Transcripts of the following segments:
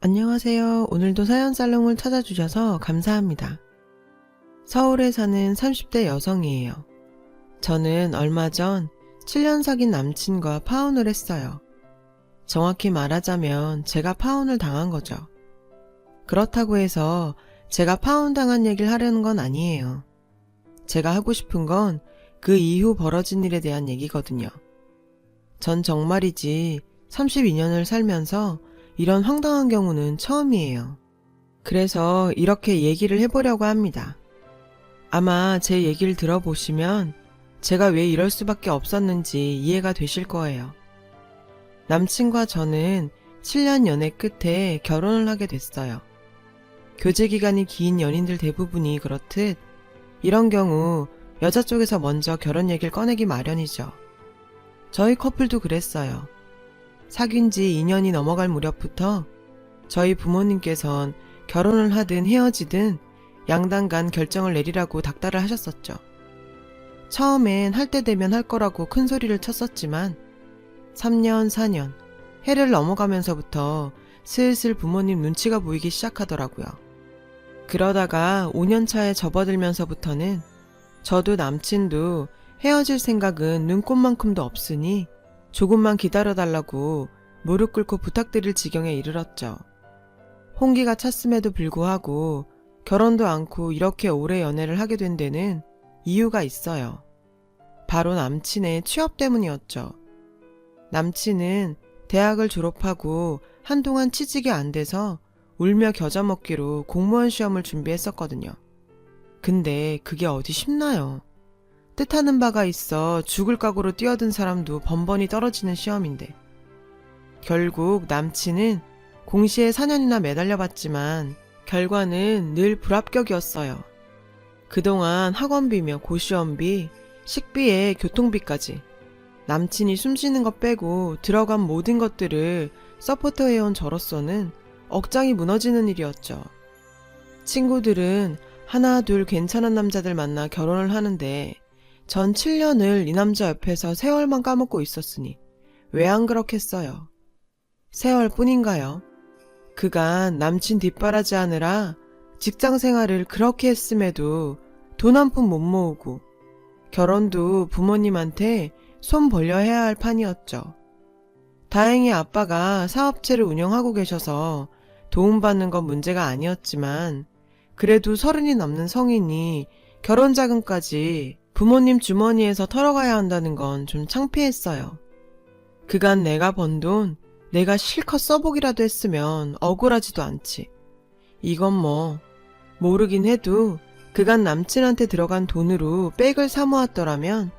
안녕하세요. 오늘도 사연살롱을 찾아주셔서 감사합니다. 서울에 사는 30대 여성이에요. 저는 얼마 전 7년 사귄 남친과 파혼을 했어요. 정확히 말하자면 제가 파혼을 당한 거죠. 그렇다고 해서 제가 파혼당한 얘기를 하려는 건 아니에요. 제가 하고 싶은 건 그 이후 벌어진 일에 대한 얘기거든요. 전 정말이지 32년을 살면서 이런 황당한 경우는 처음이에요. 그래서 이렇게 얘기를 해보려고 합니다. 아마 제 얘기를 들어보시면 제가 왜 이럴 수밖에 없었는지 이해가 되실 거예요. 남친과 저는 7년 연애 끝에 결혼을 하게 됐어요. 교제 기간이 긴 연인들 대부분이 그렇듯 이런 경우 여자 쪽에서 먼저 결혼 얘기를 꺼내기 마련이죠. 저희 커플도 그랬어요. 사귄 지 2년이 넘어갈 무렵부터 저희 부모님께선 결혼을 하든 헤어지든 양당 간 결정을 내리라고 닥달을 하셨었죠. 처음엔 할 때 되면 할 거라고 큰 소리를 쳤었지만 3년, 4년, 해를 넘어가면서부터 슬슬 부모님 눈치가 보이기 시작하더라고요. 그러다가 5년 차에 접어들면서부터는 저도 남친도 헤어질 생각은 눈꼽만큼도 없으니 조금만 기다려달라고 무릎 꿇고 부탁드릴 지경에 이르렀죠. 홍기가 찼음에도 불구하고 결혼도 않고 이렇게 오래 연애를 하게 된 데는 이유가 있어요. 바로 남친의 취업 때문이었죠. 남친은 대학을 졸업하고 한동안 취직이 안 돼서 울며 겨자 먹기로 공무원 시험을 준비했었거든요. 근데 그게 어디 쉽나요? 뜻하는 바가 있어 죽을 각오로 뛰어든 사람도 번번이 떨어지는 시험인데. 결국 남친은 공시에 4년이나 매달려봤지만 결과는 늘 불합격이었어요. 그동안 학원비며 고시원비, 식비에 교통비까지 남친이 숨쉬는 것 빼고 들어간 모든 것들을 서포터해온 저로서는 억장이 무너지는 일이었죠. 친구들은 하나 둘 괜찮은 남자들 만나 결혼을 하는데 전 7년을 이 남자 옆에서 세월만 까먹고 있었으니 왜 안 그렇겠어요. 세월뿐인가요? 그간 남친 뒷바라지 하느라 직장 생활을 그렇게 했음에도 돈 한 푼 못 모으고 결혼도 부모님한테 손 벌려 해야 할 판이었죠. 다행히 아빠가 사업체를 운영하고 계셔서 도움받는 건 문제가 아니었지만 그래도 30이 넘는 성인이 결혼 자금까지 부모님 주머니에서 털어가야 한다는 건 좀 창피했어요. 그간 내가 번 돈 내가 실컷 써보기라도 했으면 억울하지도 않지. 이건 모르긴 해도 그간 남친한테 들어간 돈으로 백을 사 모았더라면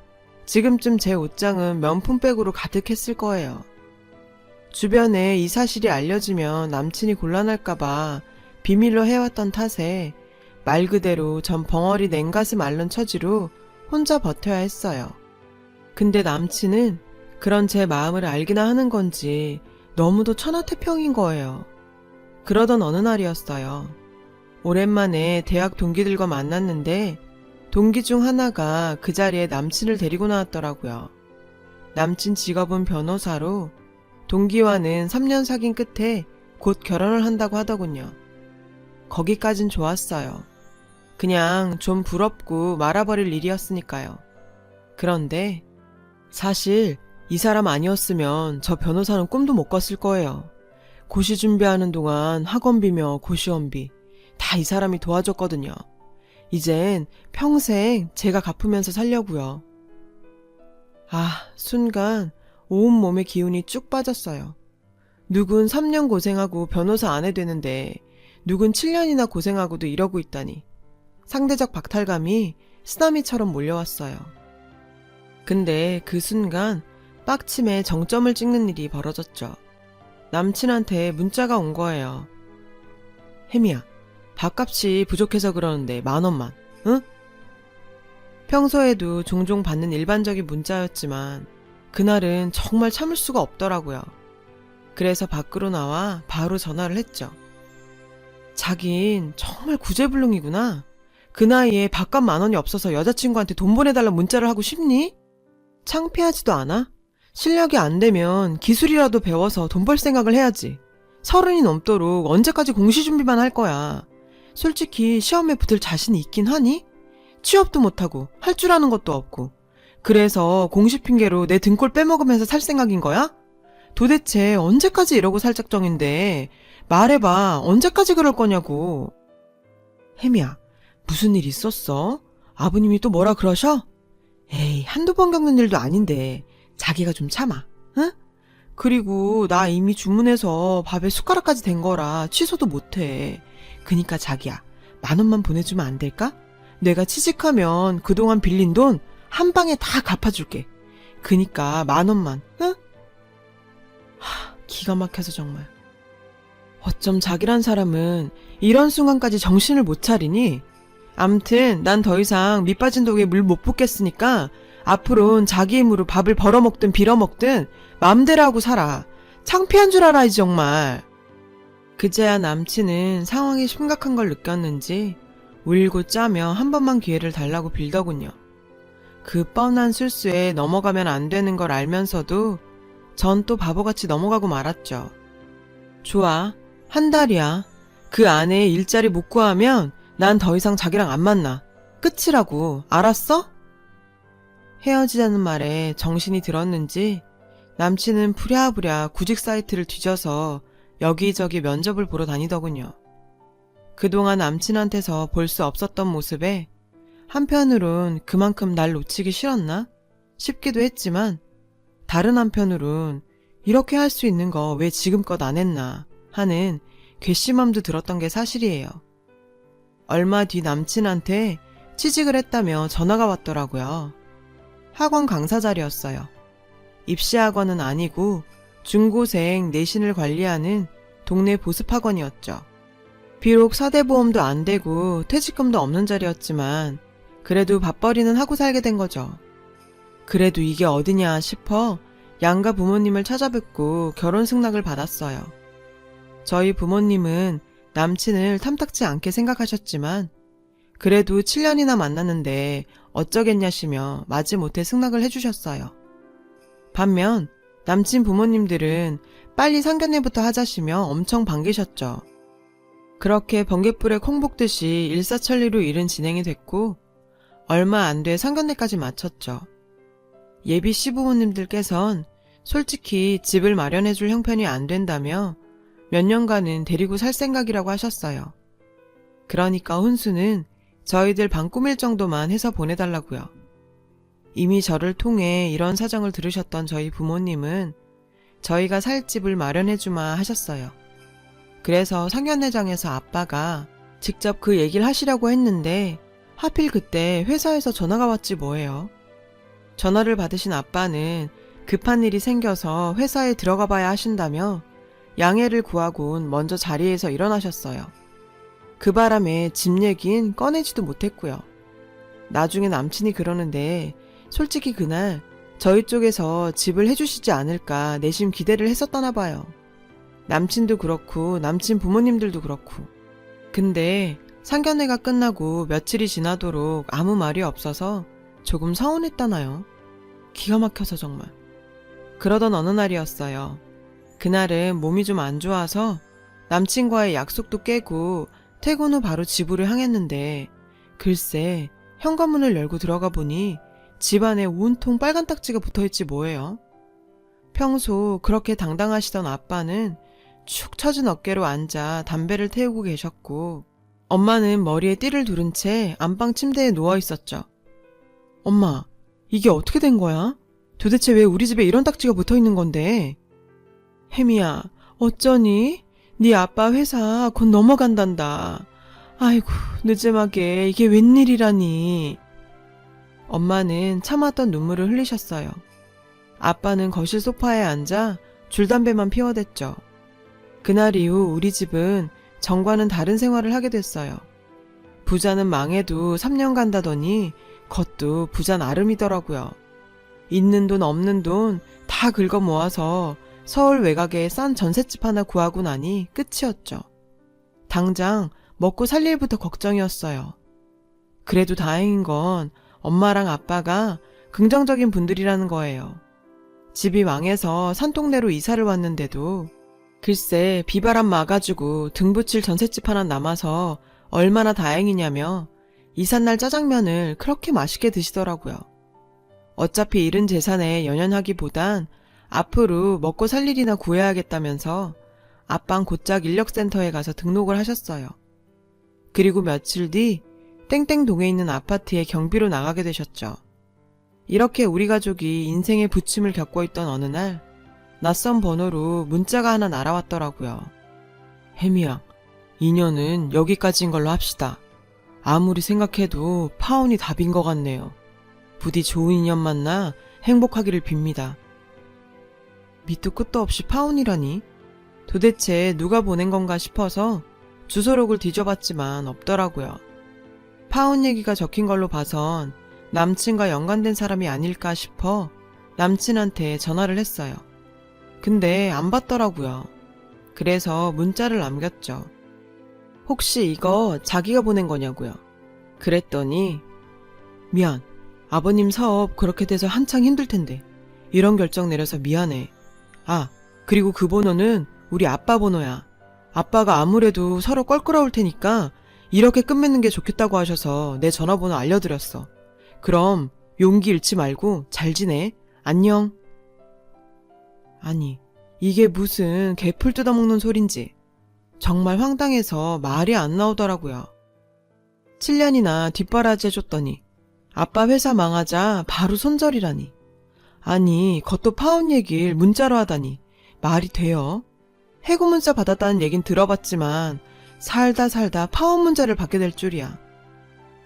지금쯤 제 옷장은 명품백으로 가득했을 거예요. 주변에 이 사실이 알려지면 남친이 곤란할까봐 비밀로 해왔던 탓에 말 그대로 전 벙어리 냉가슴 앓는 처지로 혼자 버텨야 했어요. 근데 남친은 그런 제 마음을 알기나 하는 건지 너무도 천하태평인 거예요. 그러던 어느 날이었어요. 오랜만에 대학 동기들과 만났는데 동기 중 하나가 그 자리에 남친을 데리고 나왔더라고요. 남친 직업은 변호사로 동기와는 3년 사귄 끝에 곧 결혼을 한다고 하더군요. 거기까진 좋았어요. 그냥 좀 부럽고 말아버릴 일이었으니까요. 그런데 사실 이 사람 아니었으면 저 변호사는 꿈도 못 꿨을 거예요. 고시 준비하는 동안 학원비며 고시원비 다 이 사람이 도와줬거든요. 이젠 평생 제가 갚으면서 살려고요. 순간 온몸의 기운이 쭉 빠졌어요. 누군 3년 고생하고 변호사 안 해되는데 누군 7년이나 고생하고도 이러고 있다니. 상대적 박탈감이 쓰나미처럼 몰려왔어요. 근데 그 순간 빡침에 정점을 찍는 일이 벌어졌죠. 남친한테 문자가 온 거예요. 혜미야, 밥값이 부족해서 그러는데 10,000원만, 응? 평소에도 종종 받는 일반적인 문자였지만 그날은 정말 참을 수가 없더라고요. 그래서 밖으로 나와 바로 전화를 했죠. 자긴 정말 구제불능이구나. 그 나이에 밥값 10,000원이 없어서 여자친구한테 돈 보내달라 문자를 하고 싶니? 창피하지도 않아? 실력이 안 되면 기술이라도 배워서 돈 벌 생각을 해야지. 30이 넘도록 언제까지 공시 준비만 할 거야. 솔직히 시험에 붙을 자신이 있긴 하니? 취업도 못하고 할 줄 아는 것도 없고. 그래서 공시 핑계로 내 등골 빼먹으면서 살 생각인 거야? 도대체 언제까지 이러고 살 작정인데 말해봐. 언제까지 그럴 거냐고. 혜미야, 무슨 일 있었어? 아버님이 또 뭐라 그러셔? 에이, 한두 번 겪는 일도 아닌데 자기가 좀 참아. 응? 그리고 나 이미 주문해서 밥에 숟가락까지 댄 거라 취소도 못해. 그니까 자기야, 10,000원만 보내주면 안 될까? 내가 취직하면 그동안 빌린 돈 한 방에 다 갚아줄게. 그니까 10,000원만, 응? 기가 막혀서 정말. 어쩜 자기란 사람은 이런 순간까지 정신을 못 차리니? 암튼 난 더 이상 밑 빠진 독에 물 못 붓겠으니까 앞으로는 자기 힘으로 밥을 벌어먹든 빌어먹든 맘대로 하고 살아. 창피한 줄 알아야지 정말. 그제야 남친은 상황이 심각한 걸 느꼈는지 울고 짜며 한 번만 기회를 달라고 빌더군요. 그 뻔한 실수에 넘어가면 안 되는 걸 알면서도 전 또 바보같이 넘어가고 말았죠. 좋아, 한 달이야. 그 안에 일자리 못 구하면 난 더 이상 자기랑 안 만나. 끝이라고. 알았어? 헤어지자는 말에 정신이 들었는지 남친은 부랴부랴 구직 사이트를 뒤져서 여기저기 면접을 보러 다니더군요. 그동안 남친한테서 볼 수 없었던 모습에 한편으론 그만큼 날 놓치기 싫었나 싶기도 했지만 다른 한편으론 이렇게 할 수 있는 거 왜 지금껏 안 했나 하는 괘씸함도 들었던 게 사실이에요. 얼마 뒤 남친한테 취직을 했다며 전화가 왔더라고요. 학원 강사 자리였어요. 입시학원은 아니고 중고생 내신을 관리하는 동네 보습학원이었죠. 비록 사대보험도 안 되고 퇴직금도 없는 자리였지만 그래도 밥벌이는 하고 살게 된 거죠. 그래도 이게 어디냐 싶어 양가 부모님을 찾아뵙고 결혼 승낙을 받았어요. 저희 부모님은 남친을 탐탁지 않게 생각하셨지만 그래도 7년이나 만났는데 어쩌겠냐시며 마지못해 승낙을 해주셨어요. 반면 남친 부모님들은 빨리 상견례부터 하자시며 엄청 반기셨죠. 그렇게 번갯불에 콩 볶듯이 일사천리로 일은 진행이 됐고 얼마 안 돼 상견례까지 마쳤죠. 예비 시부모님들께선 솔직히 집을 마련해줄 형편이 안 된다며 몇 년간은 데리고 살 생각이라고 하셨어요. 그러니까 혼수는 저희들 방 꾸밀 정도만 해서 보내달라고요. 이미 저를 통해 이런 사정을 들으셨던 저희 부모님은 저희가 살 집을 마련해주마 하셨어요. 그래서 상견례장에서 아빠가 직접 그 얘기를 하시려고 했는데 하필 그때 회사에서 전화가 왔지 뭐예요. 전화를 받으신 아빠는 급한 일이 생겨서 회사에 들어가 봐야 하신다며 양해를 구하곤 먼저 자리에서 일어나셨어요. 그 바람에 집 얘긴 꺼내지도 못했고요. 나중에 남친이 그러는데 솔직히 그날 저희 쪽에서 집을 해주시지 않을까 내심 기대를 했었다나 봐요. 남친도 그렇고 남친 부모님들도 그렇고. 근데 상견례가 끝나고 며칠이 지나도록 아무 말이 없어서 조금 서운했다나요. 기가 막혀서 정말. 그러던 어느 날이었어요. 그날은 몸이 좀 안 좋아서 남친과의 약속도 깨고 퇴근 후 바로 집으로 향했는데 글쎄 현관문을 열고 들어가 보니 집안에 온통 빨간 딱지가 붙어있지 뭐예요. 평소 그렇게 당당하시던 아빠는 축 처진 어깨로 앉아 담배를 태우고 계셨고 엄마는 머리에 띠를 두른 채 안방 침대에 누워있었죠. 엄마, 이게 어떻게 된 거야? 도대체 왜 우리 집에 이런 딱지가 붙어있는 건데? 혜미야, 어쩌니? 네 아빠 회사 곧 넘어간단다. 아이고, 늦음하게 이게 웬일이라니. 엄마는 참았던 눈물을 흘리셨어요. 아빠는 거실 소파에 앉아 줄담배만 피워댔죠. 그날 이후 우리 집은 전과는 다른 생활을 하게 됐어요. 부자는 망해도 3년 간다더니 그것도 부자 나름이더라고요. 있는 돈 없는 돈 다 긁어 모아서 서울 외곽에 싼 전셋집 하나 구하고 나니 끝이었죠. 당장 먹고 살 일부터 걱정이었어요. 그래도 다행인 건 엄마랑 아빠가 긍정적인 분들이라는 거예요. 집이 망해서 산동네로 이사를 왔는데도 글쎄 비바람 막아주고 등 붙일 전셋집 하나 남아서 얼마나 다행이냐며 이삿날 짜장면을 그렇게 맛있게 드시더라고요. 어차피 잃은 재산에 연연하기보단 앞으로 먹고 살 일이나 구해야겠다면서 아빵 곧장 인력센터에 가서 등록을 하셨어요. 그리고 며칠 뒤 땡땡동에 있는 아파트에 경비로 나가게 되셨죠. 이렇게 우리 가족이 인생의 부침을 겪고 있던 어느 날 낯선 번호로 문자가 하나 날아왔더라고요. 혜미야, 인연은 여기까지인 걸로 합시다. 아무리 생각해도 파혼이 답인 것 같네요. 부디 좋은 인연 만나 행복하기를 빕니다. 밑도 끝도 없이 파혼이라니? 도대체 누가 보낸 건가 싶어서 주소록을 뒤져봤지만 없더라고요. 파혼 얘기가 적힌 걸로 봐선 남친과 연관된 사람이 아닐까 싶어 남친한테 전화를 했어요. 근데 안 받더라고요. 그래서 문자를 남겼죠. 혹시 이거 자기가 보낸 거냐고요. 그랬더니 미안, 아버님 사업 그렇게 돼서 한창 힘들 텐데 이런 결정 내려서 미안해. 아, 그리고 그 번호는 우리 아빠 번호야. 아빠가 아무래도 서로 껄끄러울 테니까 이렇게 끝맺는 게 좋겠다고 하셔서 내 전화번호 알려드렸어. 그럼 용기 잃지 말고 잘 지내. 안녕. 아니, 이게 무슨 개풀 뜯어먹는 소린지 정말 황당해서 말이 안 나오더라고요. 7년이나 뒷바라지 해줬더니 아빠 회사 망하자 바로 손절이라니. 아니, 그것도 파혼 얘기를 문자로 하다니 말이 돼요? 해고 문자 받았다는 얘긴 들어봤지만 살다 파혼 문자를 받게 될 줄이야.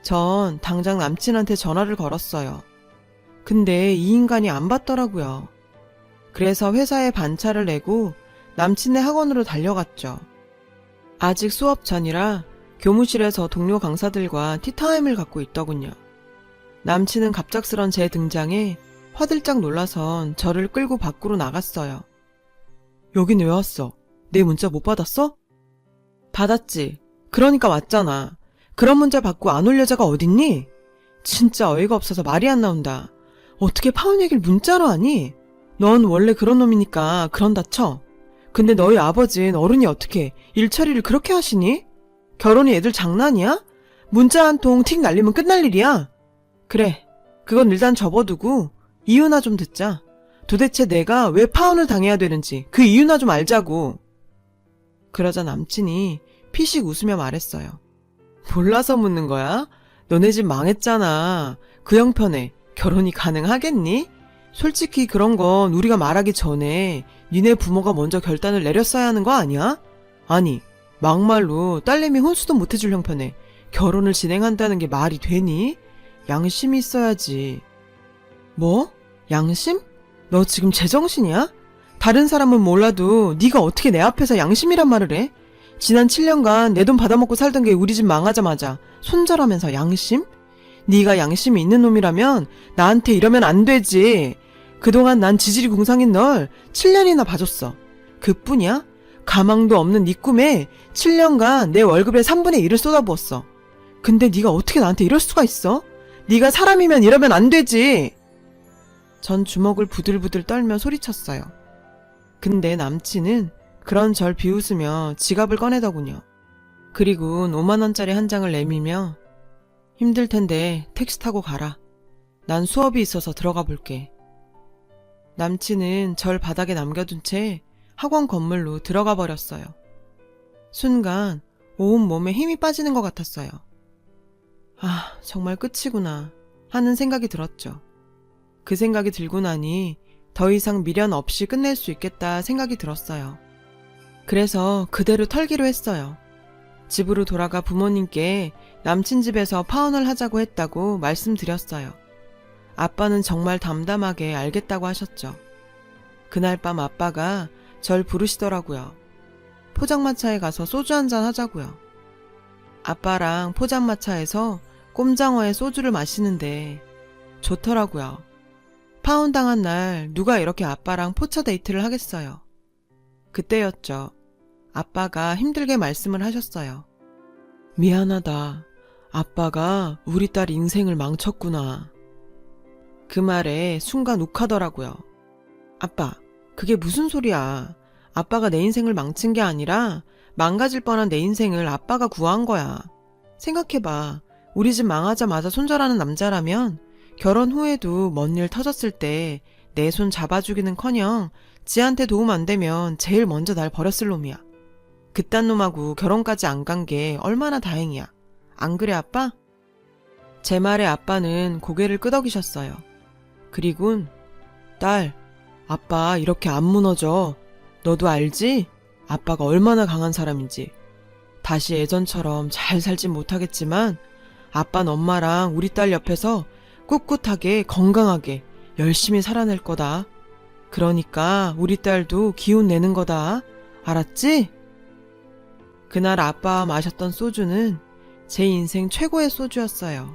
전 당장 남친한테 전화를 걸었어요. 근데 이 인간이 안 받더라고요. 그래서 회사에 반차를 내고 남친네 학원으로 달려갔죠. 아직 수업 전이라 교무실에서 동료 강사들과 티타임을 갖고 있더군요. 남친은 갑작스런 제 등장에 화들짝 놀라선 저를 끌고 밖으로 나갔어요. 여긴 왜 왔어? 내 문자 못 받았어? 받았지. 그러니까 왔잖아. 그런 문자 받고 안 올 여자가 어딨니? 진짜 어이가 없어서 말이 안 나온다. 어떻게 파혼 얘기를 문자로 하니? 넌 원래 그런 놈이니까 그런다 쳐. 근데 너희 아버진 어른이 어떻게 일 처리를 그렇게 하시니? 결혼이 애들 장난이야? 문자 한 통 틱 날리면 끝날 일이야. 그래, 그건 일단 접어두고 이유나 좀 듣자. 도대체 내가 왜 파혼을 당해야 되는지 그 이유나 좀 알자고. 그러자 남친이 피식 웃으며 말했어요. 몰라서 묻는 거야? 너네 집 망했잖아. 그 형편에 결혼이 가능하겠니? 솔직히 그런 건 우리가 말하기 전에 니네 부모가 먼저 결단을 내렸어야 하는 거 아니야? 아니, 막말로 딸내미 혼수도 못해줄 형편에 결혼을 진행한다는 게 말이 되니? 양심이 있어야지. 뭐? 양심? 너 지금 제정신이야? 다른 사람은 몰라도 네가 어떻게 내 앞에서 양심이란 말을 해? 지난 7년간 내 돈 받아먹고 살던 게 우리 집 망하자마자 손절하면서 양심? 네가 양심이 있는 놈이라면 나한테 이러면 안 되지. 그동안 난 지질이 궁상인 널 7년이나 봐줬어. 그뿐이야? 가망도 없는 네 꿈에 7년간 내 월급의 3분의 1을 쏟아부었어. 근데 네가 어떻게 나한테 이럴 수가 있어? 네가 사람이면 이러면 안 되지. 전 주먹을 부들부들 떨며 소리쳤어요. 근데 남친은 그런 절 비웃으며 지갑을 꺼내더군요. 그리고 5만 원짜리 한 장을 내밀며 힘들 텐데 택시 타고 가라. 난 수업이 있어서 들어가 볼게. 남친은 절 바닥에 남겨둔 채 학원 건물로 들어가 버렸어요. 순간 온 몸에 힘이 빠지는 것 같았어요. 아, 정말 끝이구나 하는 생각이 들었죠. 그 생각이 들고 나니 더 이상 미련 없이 끝낼 수 있겠다 생각이 들었어요. 그래서 그대로 털기로 했어요. 집으로 돌아가 부모님께 남친 집에서 파혼을 하자고 했다고 말씀드렸어요. 아빠는 정말 담담하게 알겠다고 하셨죠. 그날 밤 아빠가 절 부르시더라고요. 포장마차에 가서 소주 한잔 하자고요. 아빠랑 포장마차에서 꼼장어에 소주를 마시는데 좋더라고요. 파혼 당한 날 누가 이렇게 아빠랑 포차 데이트를 하겠어요. 그때였죠. 아빠가 힘들게 말씀을 하셨어요. 미안하다. 아빠가 우리 딸 인생을 망쳤구나. 그 말에 순간 욱하더라고요. 아빠, 그게 무슨 소리야. 아빠가 내 인생을 망친 게 아니라 망가질 뻔한 내 인생을 아빠가 구한 거야. 생각해봐. 우리 집 망하자마자 손절하는 남자라면 결혼 후에도 뭔 일 터졌을 때 내 손 잡아주기는커녕 지한테 도움 안 되면 제일 먼저 날 버렸을 놈이야. 그딴 놈하고 결혼까지 안 간 게 얼마나 다행이야. 안 그래 아빠? 제 말에 아빠는 고개를 끄덕이셨어요. 그리곤 딸, 아빠 이렇게 안 무너져. 너도 알지? 아빠가 얼마나 강한 사람인지. 다시 예전처럼 잘 살진 못하겠지만 아빠는 엄마랑 우리 딸 옆에서 꿋꿋하게 건강하게 열심히 살아낼 거다. 그러니까 우리 딸도 기운 내는 거다. 알았지? 그날 아빠와 마셨던 소주는 제 인생 최고의 소주였어요.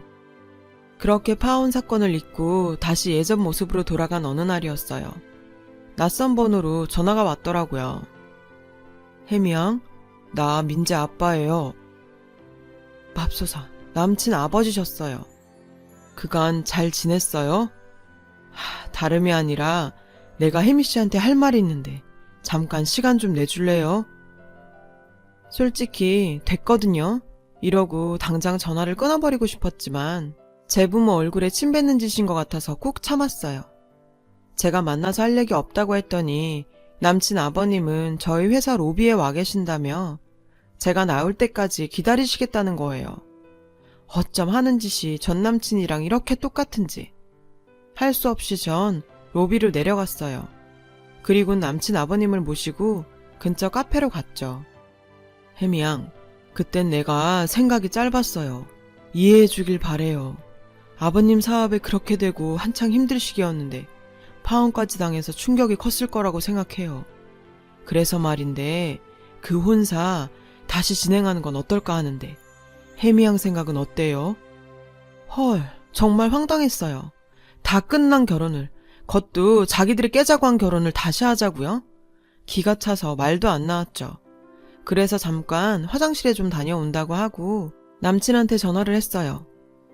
그렇게 파혼 사건을 잊고 다시 예전 모습으로 돌아간 어느 날이었어요. 낯선 번호로 전화가 왔더라고요. 혜미양, 나 민재 아빠예요. 맙소사, 남친 아버지셨어요. 그간 잘 지냈어요? 다름이 아니라 내가 혜미 씨한테 할 말이 있는데 잠깐 시간 좀 내줄래요? 솔직히 됐거든요. 이러고 당장 전화를 끊어버리고 싶었지만 제 부모 얼굴에 침 뱉는 짓인 것 같아서 꾹 참았어요. 제가 만나서 할 얘기 없다고 했더니 남친 아버님은 저희 회사 로비에 와 계신다며 제가 나올 때까지 기다리시겠다는 거예요. 어쩜 하는 짓이 전 남친이랑 이렇게 똑같은지. 할 수 없이 전 로비로 내려갔어요. 그리고 남친 아버님을 모시고 근처 카페로 갔죠. 혜미양, 그땐 내가 생각이 짧았어요. 이해해 주길 바래요. 아버님 사업에 그렇게 되고 한창 힘들 시기였는데 파혼까지 당해서 충격이 컸을 거라고 생각해요. 그래서 말인데 그 혼사 다시 진행하는 건 어떨까 하는데 혜미양 생각은 어때요? 헐, 정말 황당했어요. 다 끝난 결혼을, 그것도 자기들이 깨자고 한 결혼을 다시 하자고요? 기가 차서 말도 안 나왔죠. 그래서 잠깐 화장실에 좀 다녀온다고 하고 남친한테 전화를 했어요.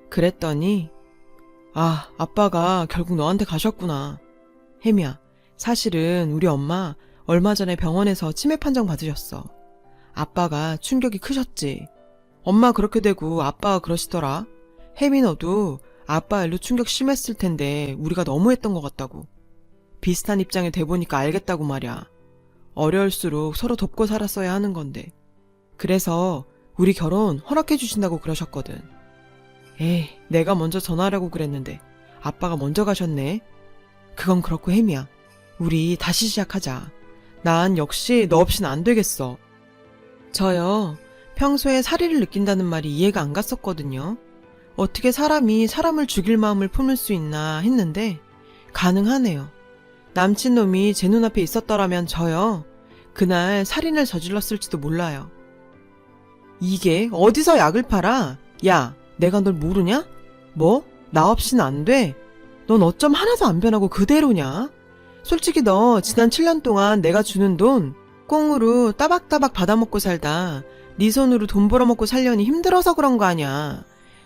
그랬더니 아빠가 결국 너한테 가셨구나. 혜미야, 사실은 우리 엄마 얼마 전에 병원에서 치매 판정 받으셨어. 아빠가 충격이 크셨지. 엄마 그렇게 되고 아빠가 그러시더라. 혜미 너도 아빠 일로 충격 심했을 텐데 우리가 너무했던 것 같다고. 비슷한 입장이 돼보니까 알겠다고 말이야. 어려울수록 서로 돕고 살았어야 하는 건데. 그래서 우리 결혼 허락해 주신다고 그러셨거든. 에이, 내가 먼저 전화하라고 그랬는데 아빠가 먼저 가셨네. 그건 그렇고 혜미야, 우리 다시 시작하자. 난 역시 너 없이는 안 되겠어. 저요, 평소에 사리를 느낀다는 말이 이해가 안 갔었거든요. 어떻게 사람이 사람을 죽일 마음을 품을 수 있나 했는데 가능하네요. 남친놈이 제 눈앞에 있었더라면 저요, 그날 살인을 저질렀을지도 몰라요. 이게 어디서 약을 팔아? 야, 내가 널 모르냐? 뭐? 나 없이는 안 돼? 넌 어쩜 하나도 안 변하고 그대로냐? 솔직히 너 지난 7년 동안 내가 주는 돈 꽁으로 따박따박 받아먹고 살다 네 손으로 돈 벌어먹고 살려니 힘들어서 그런 거 아냐.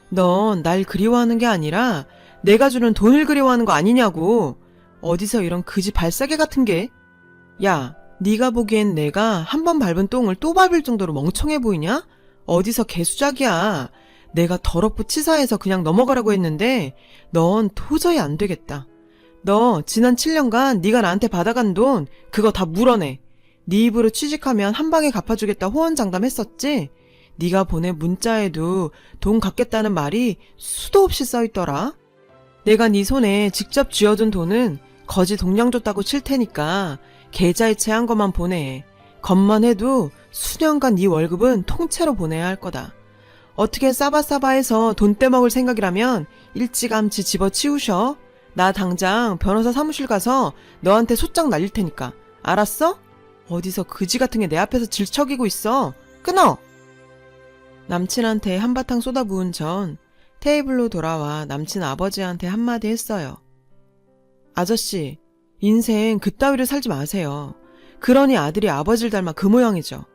넌 날 그리워하는 게 아니라 내가 주는 돈을 그리워하는 거 아니냐고. 어디서 이런 그지 발싸개 같은 게. 야, 네가 보기엔 내가 한 번 밟은 똥을 또 밟을 정도로 멍청해 보이냐? 어디서 개수작이야. 내가 더럽고 치사해서 그냥 넘어가라고 했는데 넌 도저히 안 되겠다. 너 지난 7년간 네가 나한테 받아간 돈 그거 다 물어내. 네 입으로 취직하면 한 방에 갚아주겠다 호언장담했었지? 네가 보낸 문자에도 돈 갚겠다는 말이 수도 없이 써있더라. 내가 네 손에 직접 쥐어둔 돈은 거지 동량 줬다고 칠 테니까 계좌이체 한 것만 보내. 겉만 해도 수년간 네 월급은 통째로 보내야 할 거다. 어떻게 싸바싸바해서 돈 떼먹을 생각이라면 일찌감치 집어치우셔. 나 당장 변호사 사무실 가서 너한테 소장 날릴 테니까. 알았어? 어디서 그지 같은 게 내 앞에서 질척이고 있어. 끊어! 남친한테 한바탕 쏟아부은 전 테이블로 돌아와 남친 아버지한테 한마디 했어요. 아저씨, 인생 그따위로 살지 마세요. 그러니 아들이 아버지를 닮아 그 모양이죠.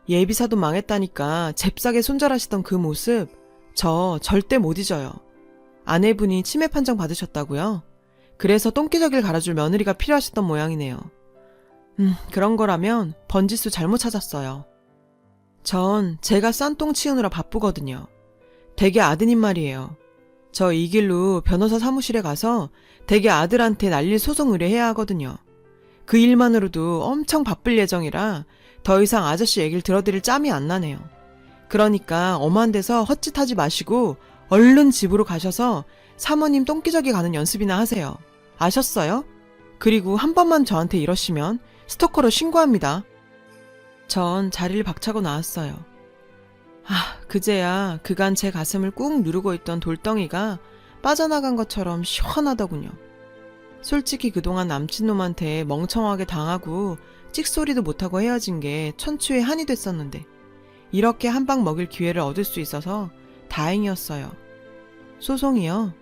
예비사도 망했다니까 잽싸게 손절하시던 그 모습 저 절대 못 잊어요. 아내분이 치매 판정 받으셨다고요? 그래서 똥기저귀를 갈아줄 며느리가 필요하셨던 모양이네요. 그런 거라면 번지수 잘못 찾았어요. 전 제가 싼똥 치우느라 바쁘거든요. 댁의 아드님 말이에요. 저 이 길로 변호사 사무실에 가서 댁의 아들한테 날릴 소송 의뢰해야 하거든요. 그 일만으로도 엄청 바쁠 예정이라 더 이상 아저씨 얘기를 들어드릴 짬이 안 나네요. 그러니까 엄한 데서 헛짓하지 마시고 얼른 집으로 가셔서 사모님 똥기저귀 가는 연습이나 하세요. 아셨어요? 그리고 한 번만 저한테 이러시면 스토커로 신고합니다. 전 자리를 박차고 나왔어요. 그제야 그간 제 가슴을 꾹 누르고 있던 돌덩이가 빠져나간 것처럼 시원하더군요. 솔직히 그동안 남친놈한테 멍청하게 당하고 찍소리도 못하고 헤어진 게 천추의 한이 됐었는데 이렇게 한 방 먹일 기회를 얻을 수 있어서 다행이었어요. 소송이요?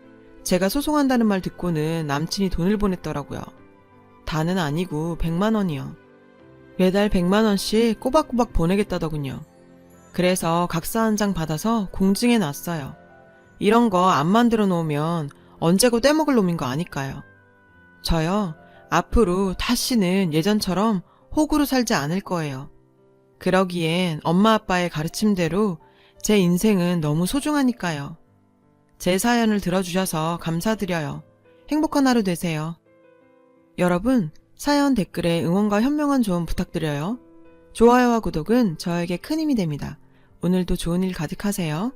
제가 소송한다는 말 듣고는 남친이 돈을 보냈더라고요. 다는 아니고 100만 원이요. 매달 100만 원씩 꼬박꼬박 보내겠다더군요. 그래서 각서 한 장 받아서 공증해 놨어요. 이런 거 안 만들어 놓으면 언제고 떼먹을 놈인 거 아니까요. 저요, 앞으로 다시는 예전처럼 호구로 살지 않을 거예요. 그러기엔 엄마 아빠의 가르침대로 제 인생은 너무 소중하니까요. 제 사연을 들어주셔서 감사드려요. 행복한 하루 되세요. 여러분, 사연 댓글에 응원과 현명한 조언 부탁드려요. 좋아요와 구독은 저에게 큰 힘이 됩니다. 오늘도 좋은 일 가득하세요.